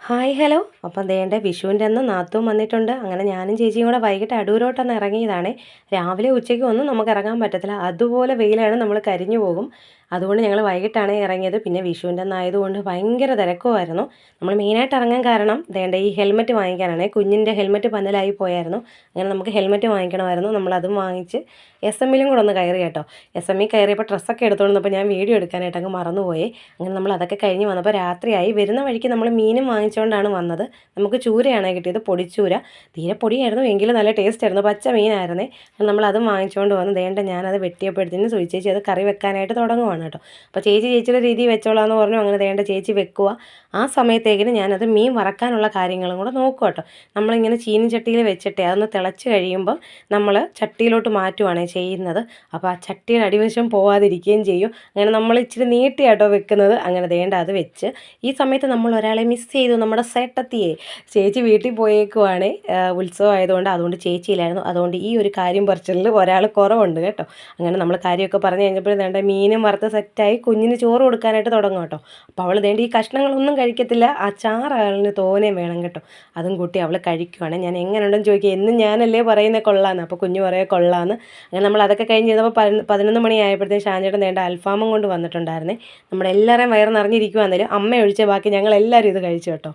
Hi hello. അപ്പം ദേണ്ടെ വിഷുവിൻ്റെ അന്ന് നാത്തൂൻ വന്നിട്ടുണ്ട്. അങ്ങനെ ഞാനും ചേച്ചിയും കൂടെ വൈകിട്ട് അടൂരോട്ടൊന്ന് ഇറങ്ങിയതാണേ. രാവിലെ ഉച്ചയ്ക്കും ഒന്നും നമുക്ക് ഇറങ്ങാൻ പറ്റത്തില്ല. അതുപോലെ വെയിലാണ്, നമ്മൾ കരിഞ്ഞു പോകും. അതുകൊണ്ട് ഞങ്ങൾ വൈകിട്ടാണ് ഇറങ്ങിയത്. പിന്നെ വിഷുവിൻ്റെ അന്ന് ആയതുകൊണ്ട് ഭയങ്കര തിരക്കുമായിരുന്നു. നമ്മൾ മെയിനായിട്ട് ഇറങ്ങാൻ കാരണം ദേണ്ടെ ഈ ഹെൽമെറ്റ് വാങ്ങിക്കാനാണ്. കുഞ്ഞിൻ്റെ ഹെൽമെറ്റ് പന്നലായി പോയായിരുന്നു. അങ്ങനെ നമുക്ക് ഹെൽമെറ്റ് വാങ്ങിക്കണമായിരുന്നു. നമ്മളതും വാങ്ങിച്ച് എസ് എമ്മിലും കൂടെ ഒന്ന് കയറി കേട്ടോ. എസ് എമ്മിൽ കയറിയപ്പോൾ ഡ്രസ്സൊക്കെ എടുത്തുകൊണ്ട് വന്നപ്പോൾ ഞാൻ വീഡിയോ എടുക്കാനായിട്ട് അങ്ങ് മറന്നുപോയി. അങ്ങനെ നമ്മൾ അതൊക്കെ കഴിഞ്ഞ് വന്നപ്പോൾ രാത്രിയായി. വരുന്ന വഴിക്ക് നമ്മൾ മീനും വാങ്ങിച്ചുകൊണ്ടാണ് വന്നത്. നമുക്ക് ചൂരയാണ് കിട്ടിയത്, പൊടിച്ചൂര. തീരെ പൊടിയായിരുന്നു, എങ്കിലും നല്ല ടേസ്റ്റ് ആയിരുന്നു. പച്ച മീനായിരുന്നേ. നമ്മളതും വാങ്ങിച്ചുകൊണ്ട് വന്ന് ദേണ്ട ഞാനത് വെട്ടിയപ്പോഴത്തേനും ചേച്ചി അത് കറി വെക്കാനായിട്ട് തുടങ്ങുവാണ് കേട്ടോ. അപ്പോൾ ചേച്ചിയുടെ രീതി വെച്ചോളാന്ന് പറഞ്ഞു. അങ്ങനെ ദേണ്ട ചേച്ചി വെക്കുക. ആ സമയത്തേക്കിന് ഞാനത് മീൻ വറക്കാനുള്ള കാര്യങ്ങളും കൂടെ നോക്കുക കേട്ടോ. നമ്മളിങ്ങനെ ചീനിച്ചട്ടിയിൽ വെച്ചിട്ട് അതൊന്ന് തിളച്ച് കഴിയുമ്പോൾ നമ്മൾ ചട്ടിയിലോട്ട് മാറ്റുവാണ് ചെയ്യുന്നത്. അപ്പോൾ ആ ചട്ടിയുടെ അടിവശം പോവാതിരിക്കുകയും ചെയ്യും. അങ്ങനെ നമ്മൾ ഇച്ചിരി നീട്ടിയാട്ടോ വെക്കുന്നത്. അങ്ങനെ ദേണ്ട അത് വെച്ച് ഈ സമയത്ത് നമ്മൾ ഒരാളെ മിസ് ചെയ്തു, നമ്മുടെ സേട്ടത്തിയെ. ചേച്ചി വീട്ടിൽ പോയേക്കുവാണേ, ഉത്സവം ആയതുകൊണ്ട്. അതുകൊണ്ട് ചേച്ചിയില്ലായിരുന്നു. അതുകൊണ്ട് ഈ ഒരു കാര്യം പറച്ചിലിൽ ഒരാൾ കുറവുണ്ട് കേട്ടോ. അങ്ങനെ നമ്മൾ കാര്യമൊക്കെ പറഞ്ഞു കഴിഞ്ഞപ്പോൾ വേണ്ട മീനും വറുത്ത് സെറ്റായി. കുഞ്ഞിന് ചോറ് കൊടുക്കാനായിട്ട് തുടങ്ങും കേട്ടോ. അപ്പോൾ അവൾ വേണ്ട ഈ കഷ്ണങ്ങളൊന്നും കഴിക്കത്തില്ല. ആ ചാറാളിന് തോനെയും വേണം കേട്ടോ. അതും കൂട്ടി അവൾ കഴിക്കുവാണ്. ഞാൻ എങ്ങനെയുണ്ടെന്ന് ചോദിക്കുക. എന്നും ഞാനല്ലേ പറയുന്നത് കൊള്ളാമെന്ന്. അപ്പോൾ കുഞ്ഞ് പറയുക കൊള്ളാമെന്ന്. അങ്ങനെ നമ്മൾ അതൊക്കെ കഴിഞ്ഞ് ചെയ്തപ്പോൾ 11 മണിയായപ്പോഴത്തേക്കും ഷാൻചേട്ടൻ വേണ്ട അൽഫാമും കൊണ്ട് വന്നിട്ടുണ്ടായിരുന്നേ. നമ്മുടെ എല്ലാവരെയും വയറ് നിറഞ്ഞിരിക്കുവാന്നേലും അമ്മ ഒഴിച്ച ബാക്കി ഞങ്ങളെല്ലാവരും ഇത് കഴിച്ചു കേട്ടോ.